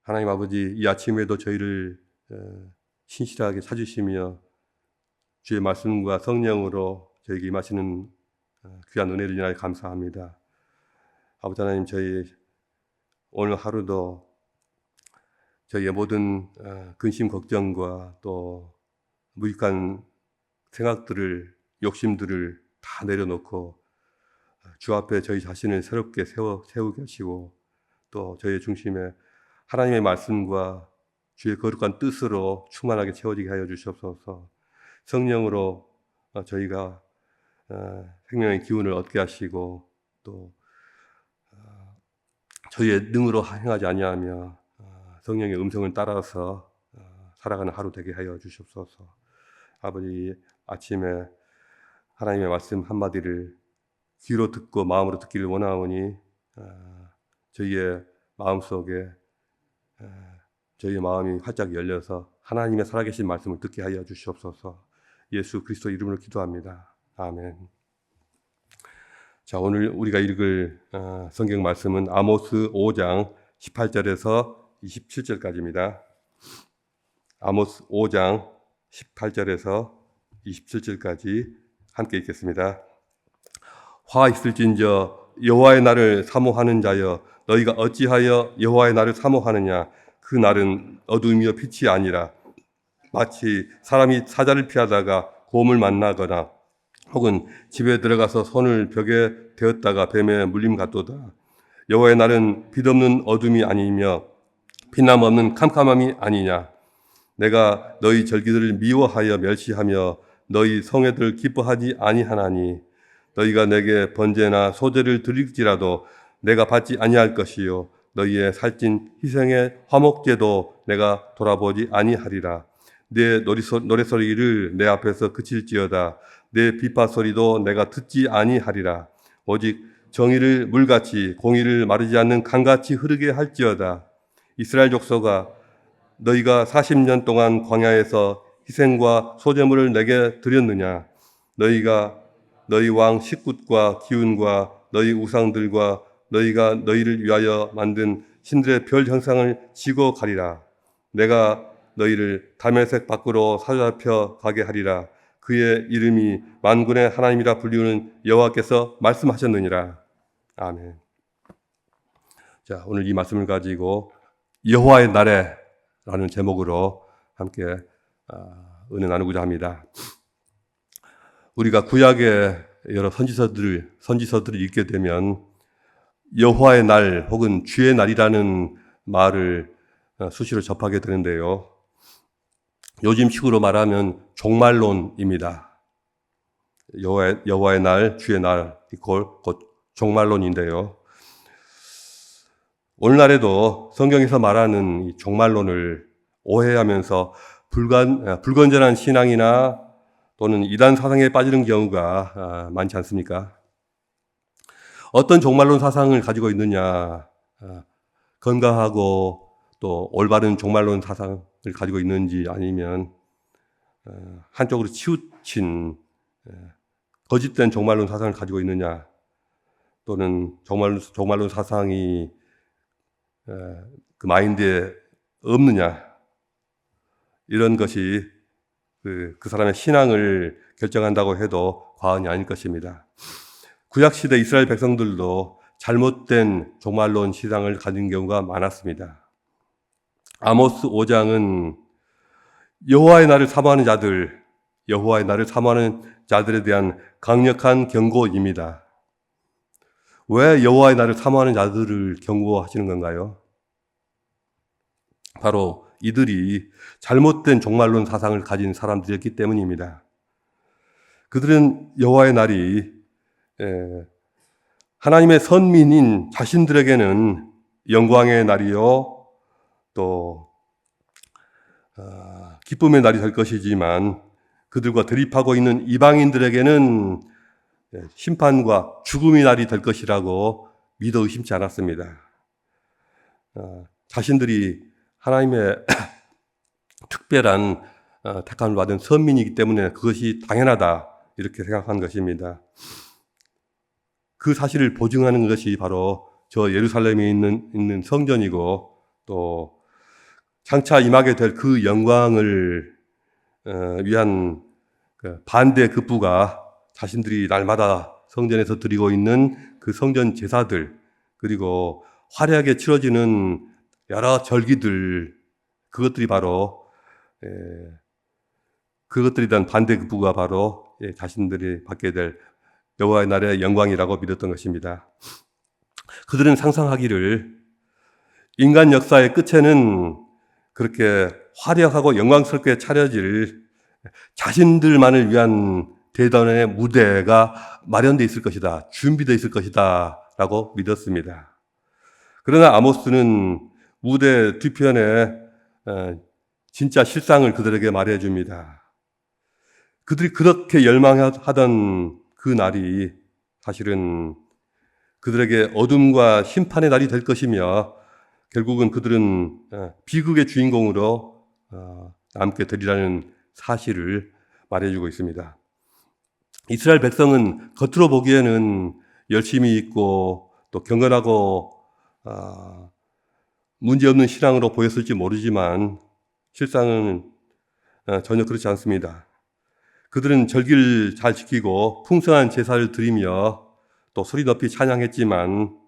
하나님 아버지, 이 아침에도 저희를 신실하게 찾으시며 주의 말씀과 성령으로 저에게 임하시는 귀한 은혜를 인하여 감사합니다. 아버지 하나님, 저희 오늘 하루도 저희의 모든 근심 걱정과 또 무익한 생각들을, 욕심들을 다 내려놓고 주 앞에 저희 자신을 새롭게 세우게 하시고 또 저희의 중심에 하나님의 말씀과 주의 거룩한 뜻으로 충만하게 채워지게 하여 주시옵소서. 성령으로 저희가 생명의 기운을 얻게 하시고 또 저희의 능으로 행하지 아니하며 성령의 음성을 따라서 살아가는 하루 되게 하여 주시옵소서. 아버지, 아침에 하나님의 말씀 한마디를 귀로 듣고 마음으로 듣기를 원하오니 저희의 마음속에 저희의 마음이 활짝 열려서 하나님의 살아계신 말씀을 듣게 하여 주시옵소서. 예수 그리스도 이름으로 기도합니다. 아멘. 자, 오늘 우리가 읽을 성경 말씀은 아모스 5장 18절에서 27절까지입니다. 아모스 5장 18절에서 27절까지 함께 읽겠습니다. 화 있을진저 여호와의 날을 사모하는 자여, 너희가 어찌하여 여호와의 날을 사모하느냐? 그 날은 어둠이요 빛이 아니라 마치 사람이 사자를 피하다가 곰을 만나거나 혹은 집에 들어가서 손을 벽에 대었다가 뱀에 물림 같도다. 여호와의 날은 빛없는 어둠이 아니며 빛남 없는 캄캄함이 아니냐? 내가 너희 절기들을 미워하여 멸시하며 너희 성회들을 기뻐하지 아니하나니 너희가 내게 번제나 소제를 드릴지라도 내가 받지 아니할 것이요 너희의 살찐 희생의 화목제도 내가 돌아보지 아니하리라. 내 노래소리를 내 앞에서 그칠지어다. 내 비파소리도 내가 듣지 아니하리라. 오직 정의를 물같이 공의를 마르지 않는 강같이 흐르게 할지어다. 이스라엘 족속아, 너희가 40년 동안 광야에서 희생과 소제물을 내게 드렸느냐? 너희가 너희 왕 식굿과 기운과 너희 우상들과 너희가 너희를 위하여 만든 신들의 별 형상을 지고 가리라. 내가 너희를 다메섹 밖으로 사로잡혀 가게 하리라. 그의 이름이 만군의 하나님이라 불리우는 여호와께서 말씀하셨느니라. 아멘. 자, 오늘 이 말씀을 가지고 여호와의 날에 라는 제목으로 함께 은혜 나누고자 합니다. 우리가 구약의 여러 선지서들을 읽게 되면 여호와의 날 혹은 주의 날이라는 말을 수시로 접하게 되는데요. 요즘 식으로 말하면 종말론입니다. 여호와의 날, 주의 날, 곧 종말론인데요. 오늘날에도 성경에서 말하는 이 종말론을 오해하면서 불건전한 신앙이나 또는 이단 사상에 빠지는 경우가 많지 않습니까? 어떤 종말론 사상을 가지고 있느냐, 건강하고 또 올바른 종말론 사상을 가지고 있는지 아니면 한쪽으로 치우친 거짓된 종말론 사상을 가지고 있느냐, 또는 종말론 사상이 그 마인드에 없느냐, 이런 것이 그 사람의 신앙을 결정한다고 해도 과언이 아닐 것입니다. 구약시대 이스라엘 백성들도 잘못된 종말론 신앙을 가진 경우가 많았습니다. 아모스 5장은 여호와의 날을 사모하는 자들에 대한 강력한 경고입니다. 왜 여호와의 날을 사모하는 자들을 경고하시는 건가요? 바로 이들이 잘못된 종말론 사상을 가진 사람들이었기 때문입니다. 그들은 여호와의 날이 하나님의 선민인 자신들에게는 영광의 날이요 또 기쁨의 날이 될 것이지만 그들과 대립하고 있는 이방인들에게는 심판과 죽음의 날이 될 것이라고 믿어 의심치 않았습니다. 자신들이 하나님의 특별한 택함을 받은 선민이기 때문에 그것이 당연하다 이렇게 생각한 것입니다. 그 사실을 보증하는 것이 바로 저 예루살렘에 있는 성전이고 또 장차 임하게 될 그 영광을 위한 반대 급부가 자신들이 날마다 성전에서 드리고 있는 그 성전 제사들, 그리고 화려하게 치러지는 여러 절기들, 그것들이 바로 그것들에 대한 반대 급부가 바로 자신들이 받게 될 여호와의 날의 영광이라고 믿었던 것입니다. 그들은 상상하기를 인간 역사의 끝에는 그렇게 화려하고 영광스럽게 차려질 자신들만을 위한 대단의 무대가 마련되어 있을 것이다, 준비되어 있을 것이다 라고 믿었습니다. 그러나 아모스는 무대 뒤편에 진짜 실상을 그들에게 말해줍니다. 그들이 그렇게 열망하던 그 날이 사실은 그들에게 어둠과 심판의 날이 될 것이며 결국은 그들은 비극의 주인공으로 남게 되리라는 사실을 말해주고 있습니다. 이스라엘 백성은 겉으로 보기에는 열심히 있고 또 경건하고 문제없는 신앙으로 보였을지 모르지만 실상은 전혀 그렇지 않습니다. 그들은 절기를 잘 지키고 풍성한 제사를 드리며 또 소리 높이 찬양했지만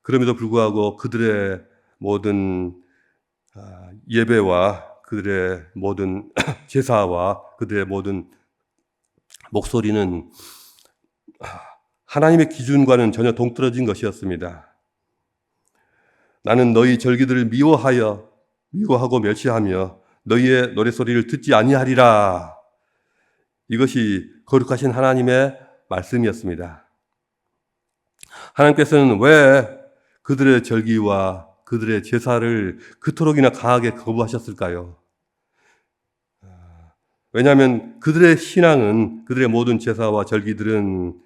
그럼에도 불구하고 그들의 모든 예배와 그들의 모든 제사와 그들의 모든 목소리는 하나님의 기준과는 전혀 동떨어진 것이었습니다. 나는 너희 절기들을 미워하고 멸시하며 너희의 노래소리를 듣지 아니하리라. 이것이 거룩하신 하나님의 말씀이었습니다. 하나님께서는 왜 그들의 절기와 그들의 제사를 그토록이나 강하게 거부하셨을까요? 왜냐하면 그들의 신앙은, 그들의 모든 제사와 절기들은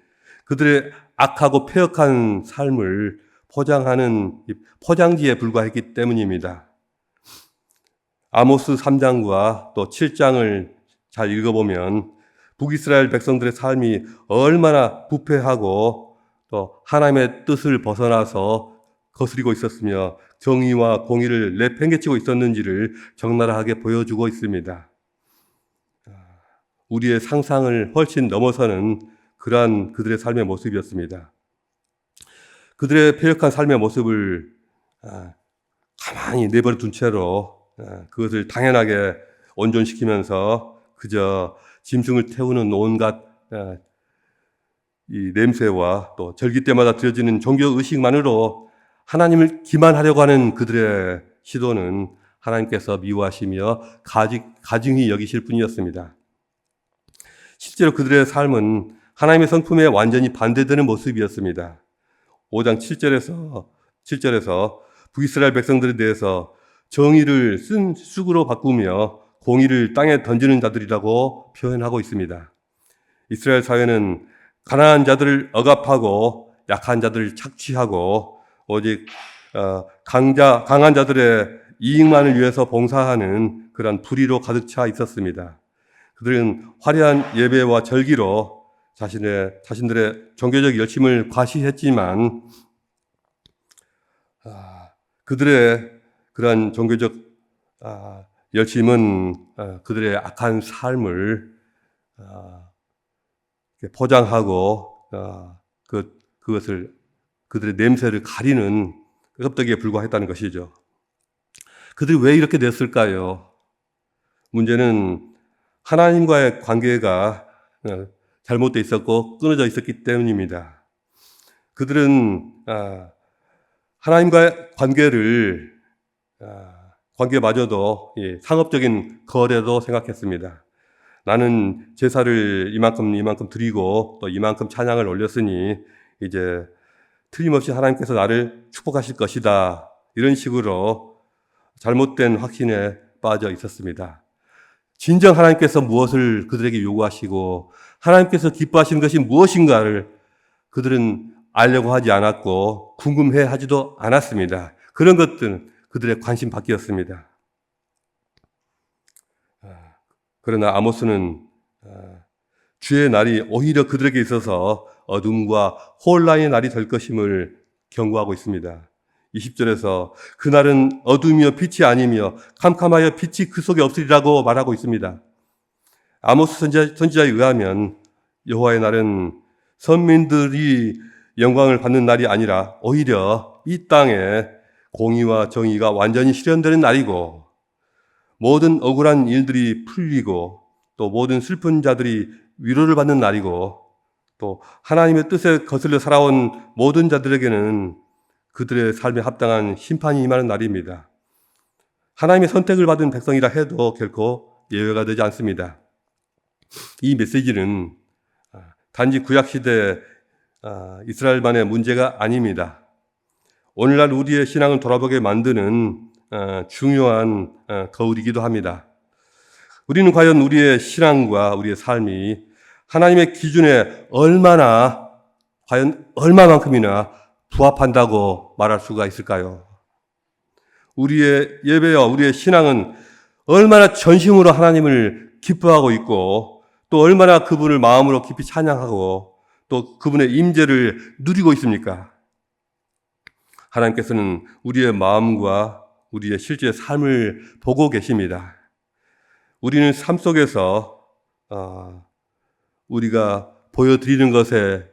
그들의 악하고 폐역한 삶을 포장하는 포장지에 불과했기 때문입니다. 아모스 3장과 또 7장을 잘 읽어보면 북이스라엘 백성들의 삶이 얼마나 부패하고 또 하나님의 뜻을 벗어나서 거스리고 있었으며 정의와 공의를 내팽개치고 있었는지를 적나라하게 보여주고 있습니다. 우리의 상상을 훨씬 넘어서는 그러한 그들의 삶의 모습이었습니다. 그들의 패역한 삶의 모습을 가만히 내버려 둔 채로 그것을 당연하게 온전시키면서 그저 짐승을 태우는 온갖 이 냄새와 또 절기 때마다 드려지는 종교 의식만으로 하나님을 기만하려고 하는 그들의 시도는 하나님께서 미워하시며 가증히 여기실 뿐이었습니다. 실제로 그들의 삶은 하나님의 성품에 완전히 반대되는 모습이었습니다. 5장 7절에서 북이스라엘 백성들에 대해서 정의를 쓴 쑥으로 바꾸며 공의를 땅에 던지는 자들이라고 표현하고 있습니다. 이스라엘 사회는 가난한 자들을 억압하고 약한 자들을 착취하고 오직 강한 자들의 이익만을 위해서 봉사하는 그런 불의로 가득 차 있었습니다. 그들은 화려한 예배와 절기로 자신들의 종교적 열심을 과시했지만 그들의 그러한 종교적 열심은 그들의 악한 삶을 포장하고 그것을 그들의 냄새를 가리는 껍데기에 불과했다는 것이죠. 그들이 왜 이렇게 됐을까요? 문제는 하나님과의 관계가 잘못되어 있었고 끊어져 있었기 때문입니다. 그들은 하나님과의 관계마저도 상업적인 거래로 생각했습니다. 나는 제사를 이만큼 드리고 또 이만큼 찬양을 올렸으니 이제 틀림없이 하나님께서 나를 축복하실 것이다. 이런 식으로 잘못된 확신에 빠져 있었습니다. 진정 하나님께서 무엇을 그들에게 요구하시고 하나님께서 기뻐하시는 것이 무엇인가를 그들은 알려고 하지 않았고 궁금해 하지도 않았습니다. 그런 것들은 그들의 관심 밖이었습니다. 그러나 아모스는 주의 날이 오히려 그들에게 있어서 어둠과 혼란의 날이 될 것임을 경고하고 있습니다. 20절에서 그날은 어둠이며 빛이 아니며 캄캄하여 빛이 그 속에 없으리라고 말하고 있습니다. 아모스 선지자에 의하면 여호와의 날은 선민들이 영광을 받는 날이 아니라 오히려 이 땅에 공의와 정의가 완전히 실현되는 날이고, 모든 억울한 일들이 풀리고, 또 모든 슬픈 자들이 위로를 받는 날이고, 또 하나님의 뜻에 거슬려 살아온 모든 자들에게는 그들의 삶에 합당한 심판이 임하는 날입니다. 하나님의 선택을 받은 백성이라 해도 결코 예외가 되지 않습니다. 이 메시지는 단지 구약시대 이스라엘만의 문제가 아닙니다. 오늘날 우리의 신앙을 돌아보게 만드는 중요한 거울이기도 합니다. 우리는 과연 우리의 신앙과 우리의 삶이 하나님의 기준에 과연 얼마만큼이나 부합한다고 말할 수가 있을까요? 우리의 예배와 우리의 신앙은 얼마나 전심으로 하나님을 기뻐하고 있고, 또 얼마나 그분을 마음으로 깊이 찬양하고 또 그분의 임재를 누리고 있습니까? 하나님께서는 우리의 마음과 우리의 실제 삶을 보고 계십니다. 우리는 삶 속에서 우리가 보여드리는 것에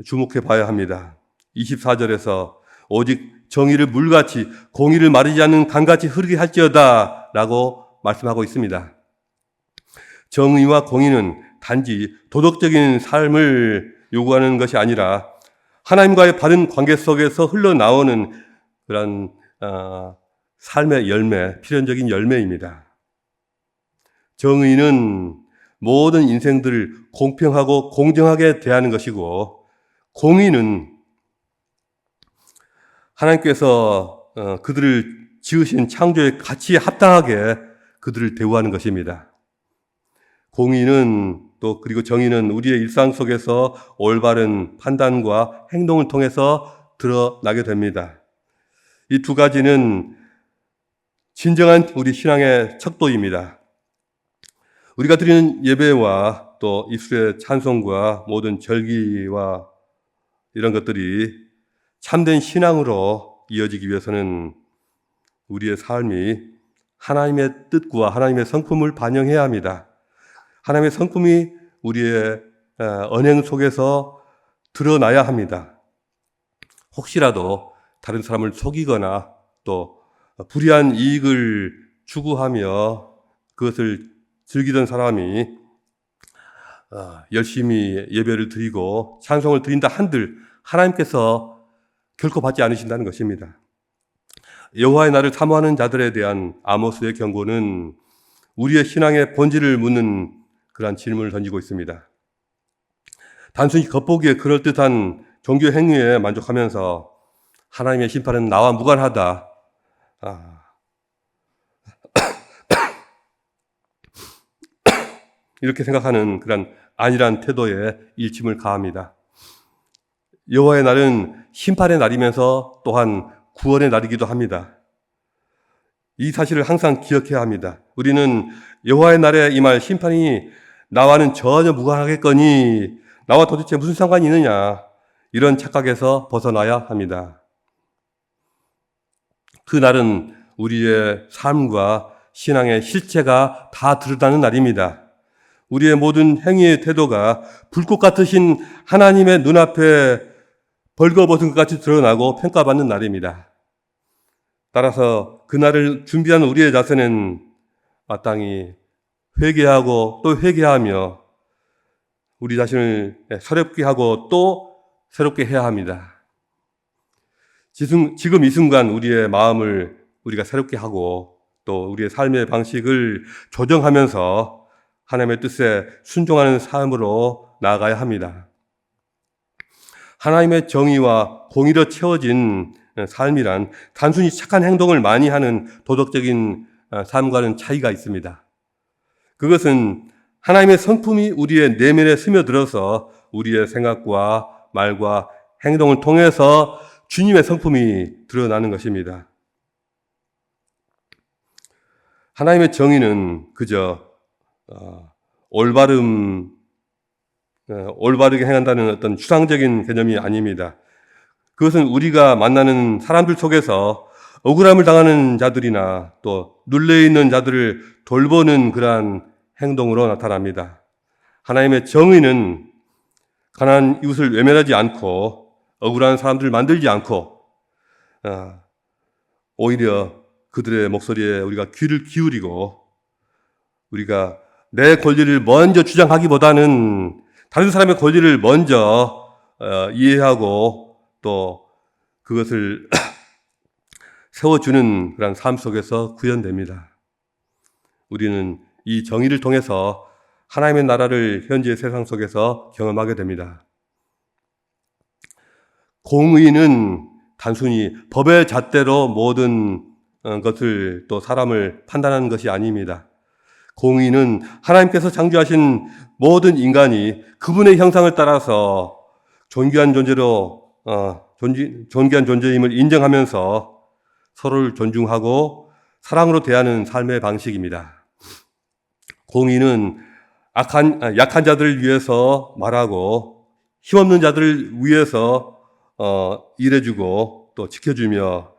주목해 봐야 합니다. 24절에서 오직 정의를 물같이 공의를 마르지 않는 강같이 흐르게 할지어다 라고 말씀하고 있습니다. 정의와 공의는 단지 도덕적인 삶을 요구하는 것이 아니라 하나님과의 바른 관계 속에서 흘러나오는 그런 삶의 열매, 필연적인 열매입니다. 정의는 모든 인생들을 공평하고 공정하게 대하는 것이고, 공의는 하나님께서 그들을 지으신 창조의 가치에 합당하게 그들을 대우하는 것입니다. 공의는 또 그리고 정의는 우리의 일상 속에서 올바른 판단과 행동을 통해서 드러나게 됩니다. 이 두 가지는 진정한 우리 신앙의 척도입니다. 우리가 드리는 예배와 또 입술의 찬송과 모든 절기와 이런 것들이 참된 신앙으로 이어지기 위해서는 우리의 삶이 하나님의 뜻과 하나님의 성품을 반영해야 합니다. 하나님의 성품이 우리의 언행 속에서 드러나야 합니다. 혹시라도 다른 사람을 속이거나 또 불의한 이익을 추구하며 그것을 즐기던 사람이 열심히 예배를 드리고 찬송을 드린다 한들 하나님께서 결코 받지 않으신다는 것입니다. 여호와의 날을 사모하는 자들에 대한 아모스의 경고는 우리의 신앙의 본질을 묻는 그러한 질문을 던지고 있습니다. 단순히 겉보기에 그럴듯한 종교 행위에 만족하면서 하나님의 심판은 나와 무관하다, 이렇게 생각하는 그런 안일한 태도에 일침을 가합니다. 여호와의 날은 심판의 날이면서 또한 구원의 날이기도 합니다. 이 사실을 항상 기억해야 합니다. 우리는 여호와의 날에 임할 심판이 나와는 전혀 무관하겠거니 나와 도대체 무슨 상관이 있느냐, 이런 착각에서 벗어나야 합니다. 그 날은 우리의 삶과 신앙의 실체가 다 드러나는 날입니다. 우리의 모든 행위의 태도가 불꽃 같으신 하나님의 눈앞에 벌거벗은 것 같이 드러나고 평가받는 날입니다. 따라서 그날을 준비하는 우리의 자세는 마땅히 회개하고 또 회개하며 우리 자신을 새롭게 하고 또 새롭게 해야 합니다. 지금 이 순간 우리의 마음을 우리가 새롭게 하고 또 우리의 삶의 방식을 조정하면서 하나님의 뜻에 순종하는 삶으로 나아가야 합니다. 하나님의 정의와 공의로 채워진 삶이란 단순히 착한 행동을 많이 하는 도덕적인 삶과는 차이가 있습니다. 그것은 하나님의 성품이 우리의 내면에 스며들어서 우리의 생각과 말과 행동을 통해서 주님의 성품이 드러나는 것입니다. 하나님의 정의는 그저 올바르게 행한다는 어떤 추상적인 개념이 아닙니다. 그것은 우리가 만나는 사람들 속에서 억울함을 당하는 자들이나 또 눌려있는 자들을 돌보는 그러한 행동으로 나타납니다. 하나님의 정의는 가난한 이웃을 외면하지 않고 억울한 사람들을 만들지 않고 오히려 그들의 목소리에 우리가 귀를 기울이고 우리가 내 권리를 먼저 주장하기보다는 다른 사람의 권리를 먼저 이해하고 또 그것을 세워주는 그런 삶 속에서 구현됩니다. 우리는 이 정의를 통해서 하나님의 나라를 현재 세상 속에서 경험하게 됩니다. 공의는 단순히 법의 잣대로 모든 것을 또 사람을 판단하는 것이 아닙니다. 공의는 하나님께서 창조하신 모든 인간이 그분의 형상을 따라서 존귀한 존재로 존귀한 존재임을 인정하면서 서로를 존중하고 사랑으로 대하는 삶의 방식입니다. 공의는 약한 자들을 위해서 말하고 힘없는 자들을 위해서 일해주고 또 지켜주며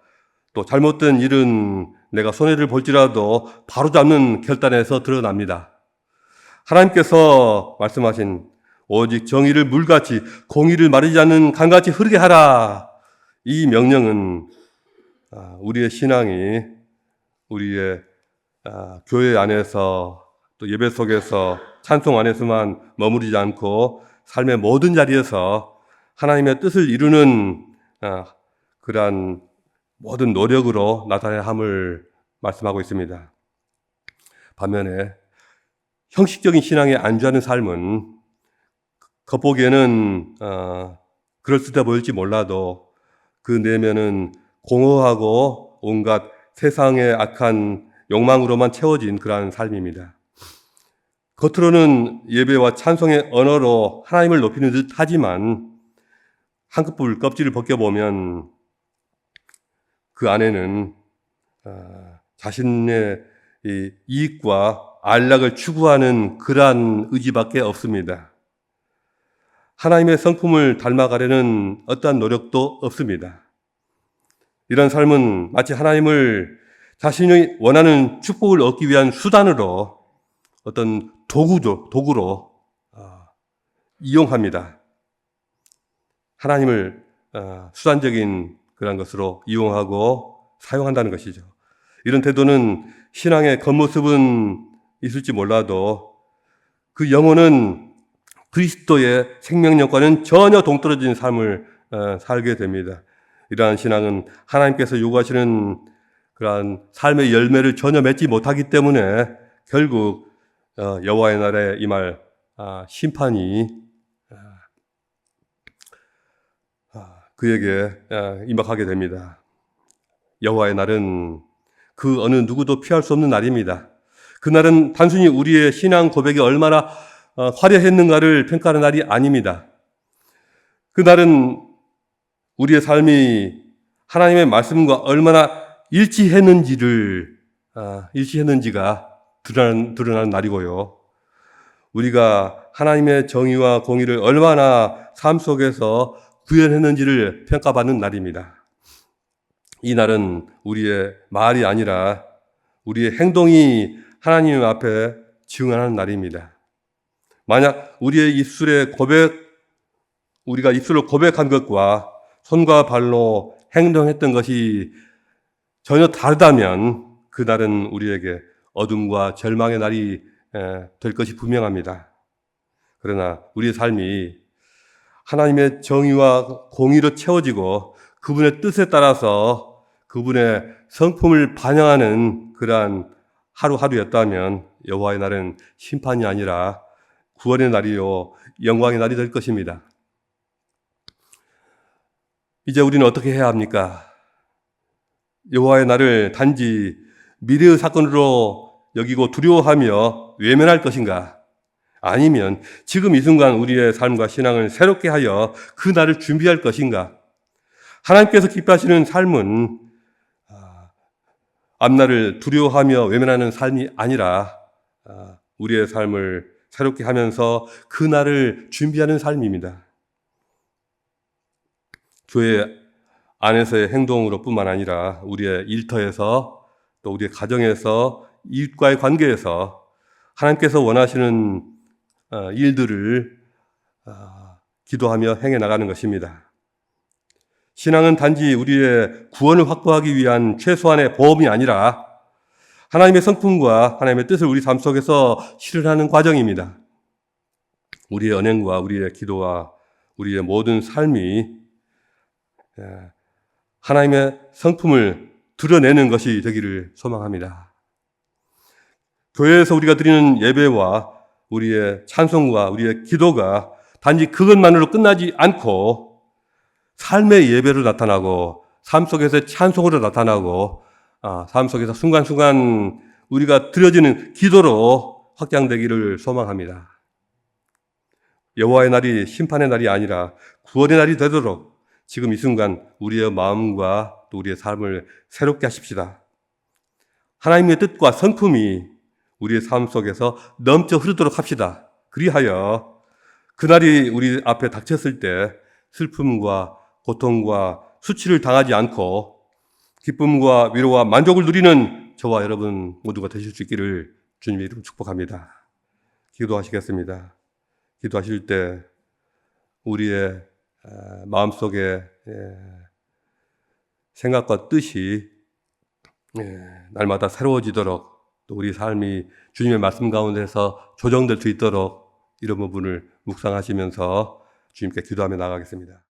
또 잘못된 일은 내가 손해를 볼지라도 바로잡는 결단에서 드러납니다. 하나님께서 말씀하신 오직 정의를 물같이 공의를 마르지 않는 강같이 흐르게 하라. 이 명령은 우리의 신앙이 우리의 교회 안에서 또 예배 속에서 찬송 안에서만 머무르지 않고 삶의 모든 자리에서 하나님의 뜻을 이루는 그러한 모든 노력으로 나타나야 함을 말씀하고 있습니다. 반면에 형식적인 신앙에 안주하는 삶은 겉보기에는 그럴듯해 보일지 몰라도 그 내면은 공허하고 온갖 세상의 악한 욕망으로만 채워진 그러한 삶입니다. 겉으로는 예배와 찬송의 언어로 하나님을 높이는 듯 하지만 한꺼풀 껍질을 벗겨보면 그 안에는 자신의 이익과 안락을 추구하는 그러한 의지밖에 없습니다. 하나님의 성품을 닮아가려는 어떠한 노력도 없습니다. 이런 삶은 마치 하나님을 자신이 원하는 축복을 얻기 위한 수단으로 어떤 도구로 이용합니다. 하나님을 수단적인 그런 것으로 이용하고 사용한다는 것이죠. 이런 태도는 신앙의 겉모습은 있을지 몰라도 그 영혼은 그리스도의 생명력과는 전혀 동떨어진 삶을 살게 됩니다. 이러한 신앙은 하나님께서 요구하시는 그러한 삶의 열매를 전혀 맺지 못하기 때문에 결국 여호와의 날에 임할 심판이 그에게 임박하게 됩니다. 여호와의 날은 그 어느 누구도 피할 수 없는 날입니다. 그날은 단순히 우리의 신앙 고백이 얼마나 화려했는가를 평가하는 날이 아닙니다. 그날은 우리의 삶이 하나님의 말씀과 얼마나 일치했는지가 드러나는 날이고요. 우리가 하나님의 정의와 공의를 얼마나 삶 속에서 구현했는지를 평가받는 날입니다. 이 날은 우리의 말이 아니라 우리의 행동이 하나님 앞에 증언하는 날입니다. 만약 우리가 입술로 고백한 것과 손과 발로 행동했던 것이 전혀 다르다면 그날은 우리에게 어둠과 절망의 날이 될 것이 분명합니다. 그러나 우리의 삶이 하나님의 정의와 공의로 채워지고 그분의 뜻에 따라서 그분의 성품을 반영하는 그러한 하루하루였다면 여호와의 날은 심판이 아니라 구원의 날이요 영광의 날이 될 것입니다. 이제 우리는 어떻게 해야 합니까? 여호와의 날을 단지 미래의 사건으로 여기고 두려워하며 외면할 것인가? 아니면 지금 이 순간 우리의 삶과 신앙을 새롭게 하여 그 날을 준비할 것인가? 하나님께서 기뻐하시는 삶은 앞날을 두려워하며 외면하는 삶이 아니라 우리의 삶을 새롭게 하면서 그 날을 준비하는 삶입니다. 교회 안에서의 행동으로 뿐만 아니라 우리의 일터에서 또 우리의 가정에서 이웃과의 관계에서 하나님께서 원하시는 일들을 기도하며 행해 나가는 것입니다. 신앙은 단지 우리의 구원을 확보하기 위한 최소한의 보험이 아니라 하나님의 성품과 하나님의 뜻을 우리 삶 속에서 실현하는 과정입니다. 우리의 언행과 우리의 기도와 우리의 모든 삶이 하나님의 성품을 드러내는 것이 되기를 소망합니다. 교회에서 우리가 드리는 예배와 우리의 찬송과 우리의 기도가 단지 그것만으로 끝나지 않고 삶의 예배로 나타나고 삶 속에서의 찬송으로 나타나고 삶 속에서 순간순간 우리가 드려지는 기도로 확장되기를 소망합니다. 여호와의 날이 심판의 날이 아니라 구원의 날이 되도록 지금 이 순간 우리의 마음과 또 우리의 삶을 새롭게 하십시다. 하나님의 뜻과 성품이 우리의 삶 속에서 넘쳐 흐르도록 합시다. 그리하여 그날이 우리 앞에 닥쳤을 때 슬픔과 고통과 수치를 당하지 않고 기쁨과 위로와 만족을 누리는 저와 여러분 모두가 되실 수 있기를 주님의 이름으로 축복합니다. 기도하시겠습니다. 기도하실 때 우리의 마음속에 생각과 뜻이 날마다 새로워지도록 또 우리 삶이 주님의 말씀 가운데서 조정될 수 있도록 이런 부분을 묵상하시면서 주님께 기도하며 나가겠습니다.